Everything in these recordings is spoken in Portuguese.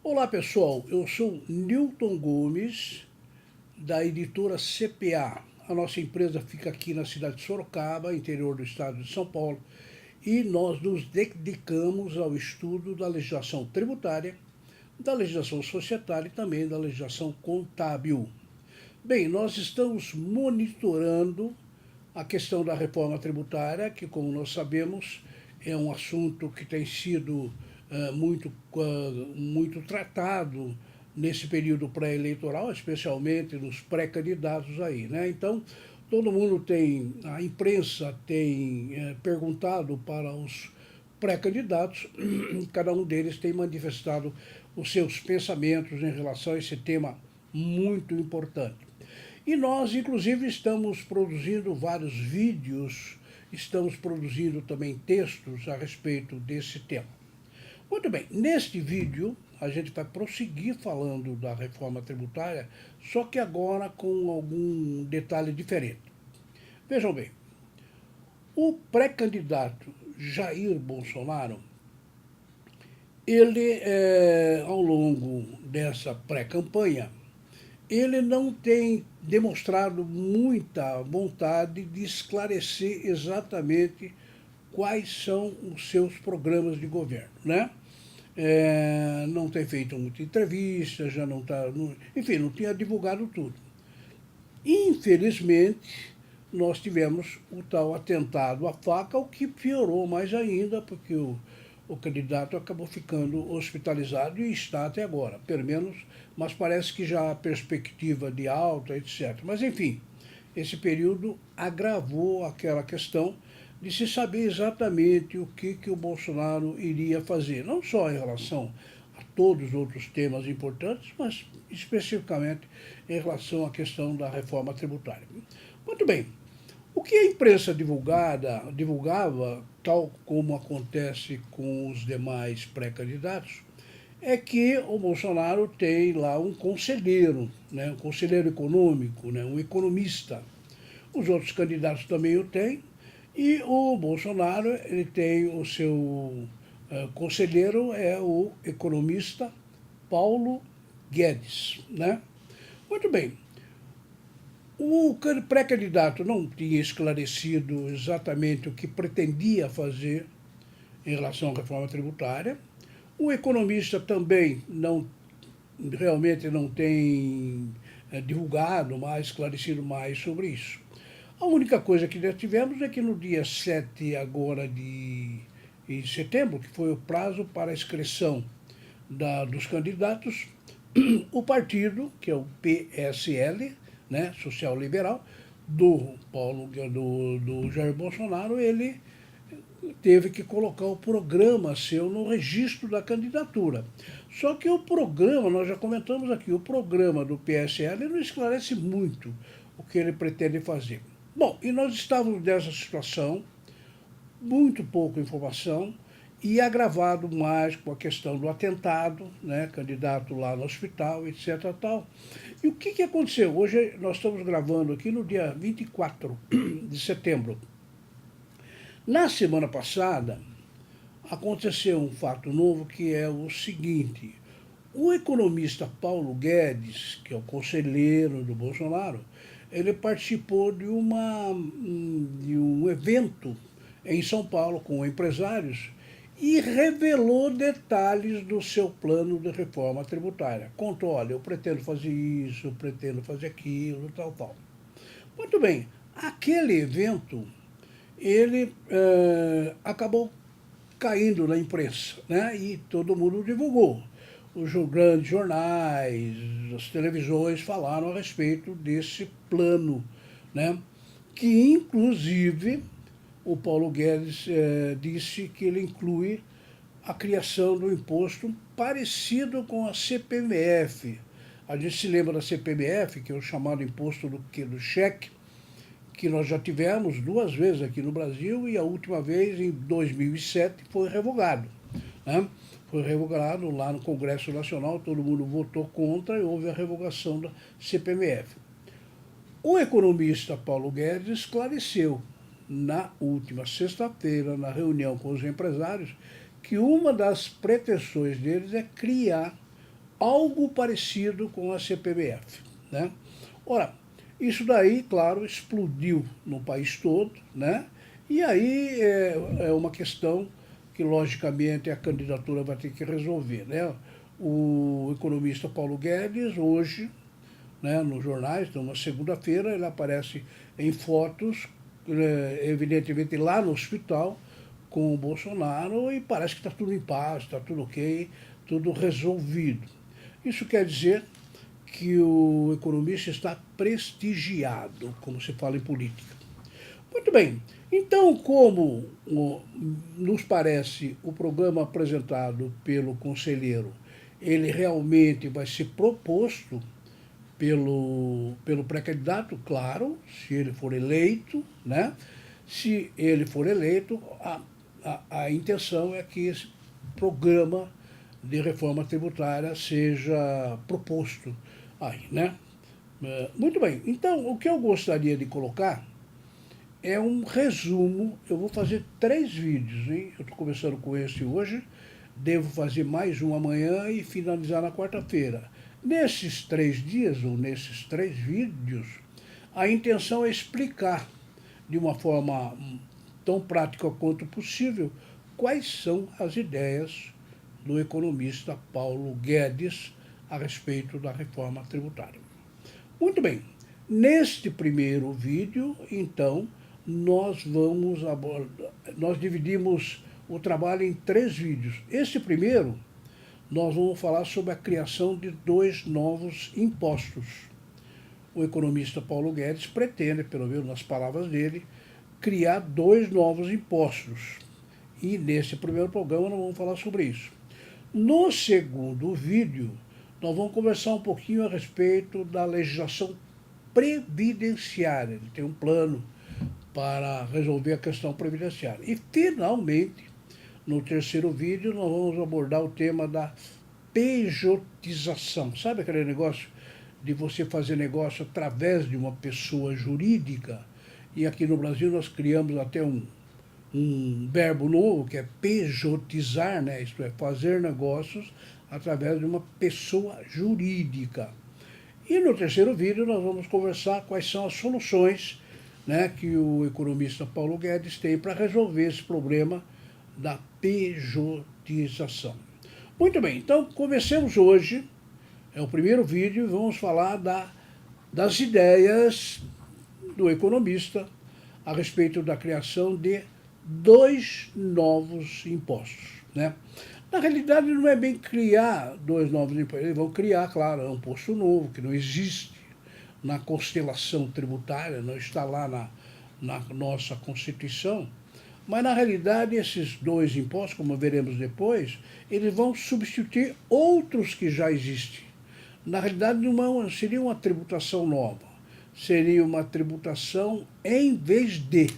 Olá pessoal, eu sou Newton Gomes, da editora CPA. A nossa empresa fica aqui na cidade de Sorocaba, interior do estado de São Paulo, e nós nos dedicamos ao estudo da legislação tributária, da legislação societária e também da legislação contábil. Bem, nós estamos monitorando a questão da reforma tributária, que, como nós sabemos, é um assunto que tem sido muito tratado nesse período pré-eleitoral, especialmente nos pré-candidatos aí, né? Então, todo mundo tem, a imprensa tem perguntado para os pré-candidatos, cada um deles tem manifestado os seus pensamentos em relação a esse tema muito importante. E nós, inclusive, estamos produzindo vários vídeos, estamos produzindo também textos a respeito desse tema. Muito bem, neste vídeo a gente vai prosseguir falando da reforma tributária, só que agora com algum detalhe diferente. Vejam bem, o pré-candidato Jair Bolsonaro, ele, ao longo dessa pré-campanha, ele não tem demonstrado muita vontade de esclarecer exatamente quais são os seus programas de governo, né? Não tem feito muita entrevista, já não está, enfim, não tinha divulgado tudo. Infelizmente, nós tivemos o tal atentado à faca, o que piorou mais ainda, porque o candidato acabou ficando hospitalizado e está até agora, pelo menos, mas parece que já há perspectiva de alta, etc. Mas, enfim, esse período agravou aquela questão de se saber exatamente o que o Bolsonaro iria fazer, não só em relação a todos os outros temas importantes, mas especificamente em relação à questão da reforma tributária. Muito bem, o que a imprensa divulgava, tal como acontece com os demais pré-candidatos, é que o Bolsonaro tem lá um conselheiro, né, um conselheiro econômico, né, um economista. Os outros candidatos também o têm, e o Bolsonaro ele tem o seu conselheiro, é o economista Paulo Guedes, né? Muito bem. O pré-candidato não tinha esclarecido exatamente o que pretendia fazer em relação à reforma tributária. O economista também realmente não tem divulgado mais, esclarecido mais sobre isso. A única coisa que nós tivemos é que no dia 7 agora de setembro, que foi o prazo para a inscrição dos candidatos, o partido, que é o PSL, né, Social Liberal, do Jair Bolsonaro, ele teve que colocar o programa seu no registro da candidatura. Só que o programa, nós já comentamos aqui, o programa do PSL não esclarece muito o que ele pretende fazer. Bom, e nós estávamos nessa situação, muito pouca informação, e agravado mais com a questão do atentado, né, candidato lá no hospital, etc. Tal. E o que aconteceu? Hoje nós estamos gravando aqui no dia 24 de setembro. Na semana passada, aconteceu um fato novo que é o seguinte: o economista Paulo Guedes, que é o conselheiro do Bolsonaro, ele participou de um evento em São Paulo com empresários e revelou detalhes do seu plano de reforma tributária. Contou, olha, eu pretendo fazer isso, eu pretendo fazer aquilo, tal, tal. Muito bem, aquele evento, ele acabou caindo na imprensa, né? E todo mundo divulgou. Os grandes jornais, as televisões falaram a respeito desse plano, né? Que inclusive o Paulo Guedes disse que ele inclui a criação do imposto parecido com a CPMF. A gente se lembra da CPMF, que é o chamado imposto do cheque, que nós já tivemos 2 vezes aqui no Brasil, e a última vez, em 2007, foi revogado, né? Foi revogado lá no Congresso Nacional, todo mundo votou contra e houve a revogação da CPMF. O economista Paulo Guedes esclareceu na última sexta-feira, na reunião com os empresários, que uma das pretensões deles é criar algo parecido com a CPMF, né? Ora, isso daí, claro, explodiu no país todo, né? E aí é uma questão que, logicamente, a candidatura vai ter que resolver, né? O economista Paulo Guedes, hoje, né, nos jornais, numa segunda-feira, ele aparece em fotos, evidentemente lá no hospital, com o Bolsonaro, e parece que está tudo em paz, está tudo ok, tudo resolvido. Isso quer dizer que o economista está prestigiado, como se fala em política. Muito bem, então, como nos parece o programa apresentado pelo conselheiro, ele realmente vai ser proposto pelo pré-candidato, claro, se ele for eleito, né? Se ele for eleito, a intenção é que esse programa de reforma tributária seja proposto aí, né? Muito bem, então o que eu gostaria de colocar é um resumo. Eu vou fazer 3 vídeos, hein? Eu estou começando com esse hoje, devo fazer mais um amanhã e finalizar na quarta-feira. Nesses 3 dias, ou nesses 3 vídeos, a intenção é explicar de uma forma tão prática quanto possível quais são as ideias do economista Paulo Guedes a respeito da reforma tributária. Muito bem, neste primeiro vídeo, então, nós dividimos o trabalho em 3 vídeos. Este primeiro, nós vamos falar sobre a criação de 2 novos impostos. O economista Paulo Guedes pretende, pelo menos nas palavras dele, criar 2 novos impostos. E nesse primeiro programa nós vamos falar sobre isso. No segundo vídeo, nós vamos conversar um pouquinho a respeito da legislação previdenciária. Ele tem um plano para resolver a questão previdenciária. E, finalmente, no terceiro vídeo, nós vamos abordar o tema da pejotização. Sabe aquele negócio de você fazer negócio através de uma pessoa jurídica? E aqui no Brasil nós criamos até um verbo novo, que é pejotizar, né? Isto é, fazer negócios através de uma pessoa jurídica. E no terceiro vídeo nós vamos conversar quais são as soluções, né, que o economista Paulo Guedes tem para resolver esse problema da pejotização. Muito bem, então comecemos hoje, é o primeiro vídeo, e vamos falar das ideias do economista a respeito da criação de 2 novos impostos, né? Na realidade, não é bem criar 2 novos impostos, eles vão criar, claro, um imposto novo, que não existe na constelação tributária, não está lá na nossa Constituição, mas na realidade esses 2 impostos, como veremos depois, eles vão substituir outros que já existem. Na realidade, não seria uma tributação nova, seria uma tributação em vez de,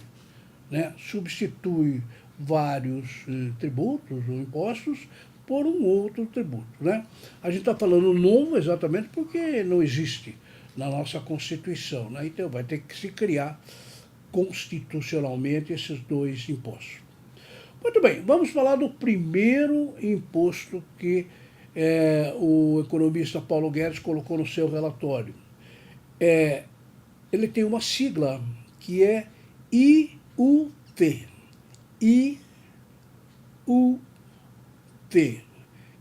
né? Substitui vários tributos ou impostos por um outro tributo, né? A gente está falando novo exatamente porque não existe na nossa Constituição, né? Então vai ter que se criar constitucionalmente esses 2 impostos. Muito bem, vamos falar do primeiro imposto que o economista Paulo Guedes colocou no seu relatório. Ele tem uma sigla que é IUT. IUT.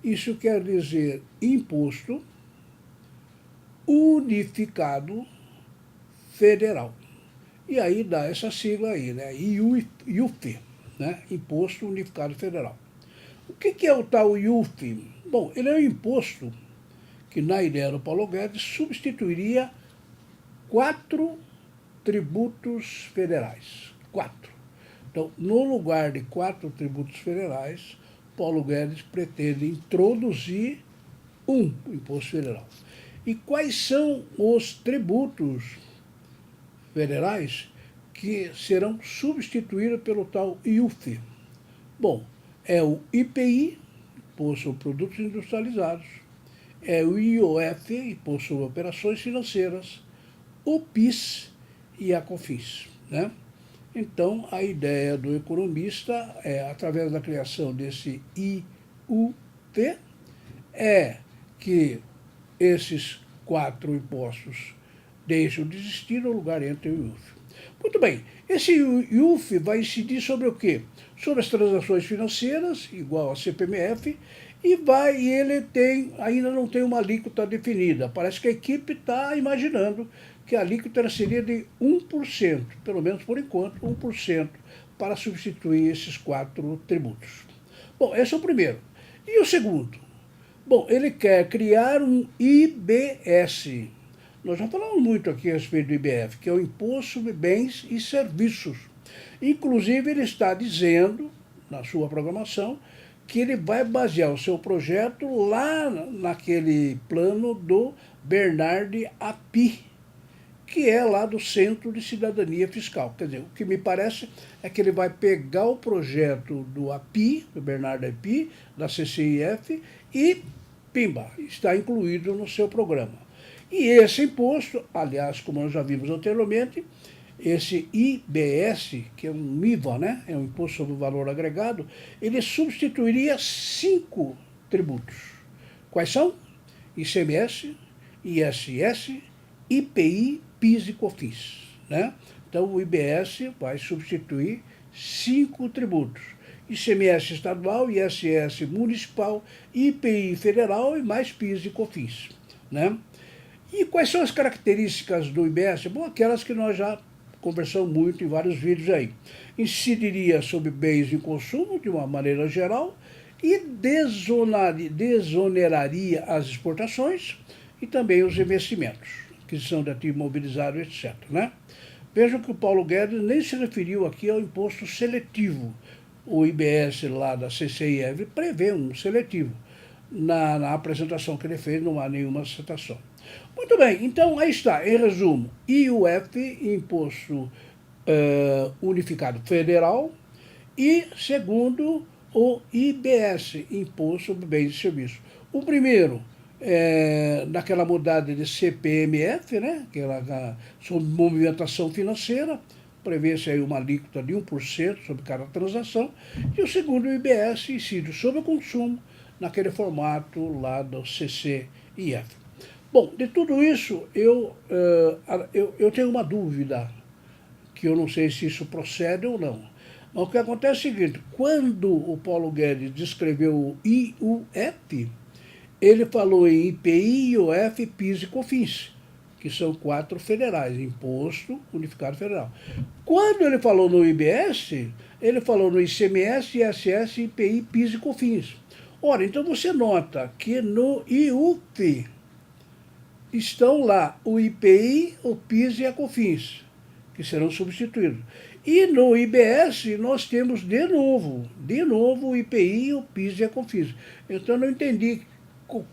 Isso quer dizer Imposto Unificado Federal. E aí dá essa sigla aí, né? IUF, né? Imposto Unificado Federal. O que é o tal IUF? Bom, ele é um imposto que, na ideia do Paulo Guedes, substituiria 4 tributos federais. 4. Então, no lugar de 4 tributos federais, Paulo Guedes pretende introduzir um imposto federal. E quais são os tributos federais que serão substituídos pelo tal IUF? Bom, é o IPI, Imposto sobre Produtos Industrializados, é o IOF, Imposto sobre Operações Financeiras, o PIS e a COFINS, né? Então, a ideia do economista através da criação desse IUT, é que esses 4 impostos deixam de existir, no lugar entra o IUF. Muito bem, esse IUF vai incidir sobre o quê? Sobre as transações financeiras, igual a CPMF, e ele ainda não tem uma alíquota definida. Parece que a equipe está imaginando que a alíquota seria de 1%, pelo menos por enquanto, 1%, para substituir esses 4 tributos. Bom, esse é o primeiro. E o segundo? Bom, ele quer criar um IBS. Nós já falamos muito aqui a respeito do IBF, que é o Imposto sobre Bens e Serviços. Inclusive, ele está dizendo, na sua programação, que ele vai basear o seu projeto lá naquele plano do Bernard Api, que é lá do Centro de Cidadania Fiscal. Quer dizer, o que me parece é que ele vai pegar o projeto do API, do Bernard Api, da CCIF, e, pimba, está incluído no seu programa. E esse imposto, aliás, como nós já vimos anteriormente, esse IBS, que é um IVA, né? É um Imposto sobre o Valor Agregado, ele substituiria 5 tributos. Quais são? ICMS, ISS, IPI, PIS e COFINS. Né? Então, o IBS vai substituir 5 tributos. ICMS estadual, ISS municipal, IPI federal e mais PIS e COFINS. Né? E quais são as características do IBS? Bom, aquelas que nós já conversamos muito em vários vídeos aí. Incidiria sobre bens de consumo, de uma maneira geral, e desoneraria as exportações e também os investimentos, aquisição de ativo imobilizado, etc. Né? Vejam que o Paulo Guedes nem se referiu aqui ao imposto seletivo. O IBS lá da CCIF prevê um seletivo. Na apresentação que ele fez, não há nenhuma citação. Muito bem, então aí está, em resumo, IUF, Imposto Unificado Federal, e segundo, o IBS, Imposto sobre Bens e Serviços. O primeiro, naquela modalidade de CPMF, né, que é sobre movimentação financeira, prevê-se aí uma alíquota de 1% sobre cada transação, e o segundo, o IBS, incide sobre o consumo, naquele formato lá do CCIF. Bom, de tudo isso, eu tenho uma dúvida, que eu não sei se isso procede ou não. Mas o que acontece é o seguinte, quando o Paulo Guedes descreveu o IUF, ele falou em IPI, IOF, PIS e COFINS, que são 4 federais, Imposto Unificado Federal. Quando ele falou no IBS, ele falou no ICMS, ISS, IPI, PIS e COFINS. Ora, então você nota que no IUF estão lá o IPI, o PIS e a COFINS, que serão substituídos. E no IBS nós temos de novo o IPI, o PIS e a COFINS. Então eu não entendi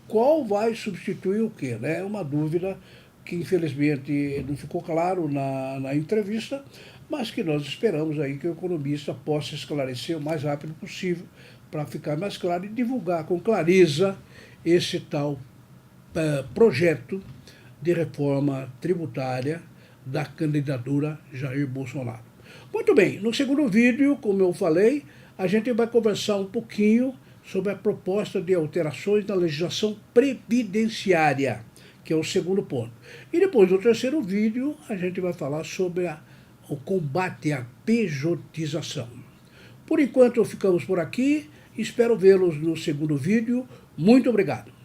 qual vai substituir o quê, né? É uma dúvida que infelizmente não ficou claro na entrevista, mas que nós esperamos aí que o economista possa esclarecer o mais rápido possível para ficar mais claro e divulgar com clareza esse tal projeto de reforma tributária da candidatura Jair Bolsonaro. Muito bem, no segundo vídeo, como eu falei, a gente vai conversar um pouquinho sobre a proposta de alterações na legislação previdenciária, que é o segundo ponto. E depois, no terceiro vídeo, a gente vai falar sobre o combate à pejotização. Por enquanto, ficamos por aqui. Espero vê-los no segundo vídeo. Muito obrigado.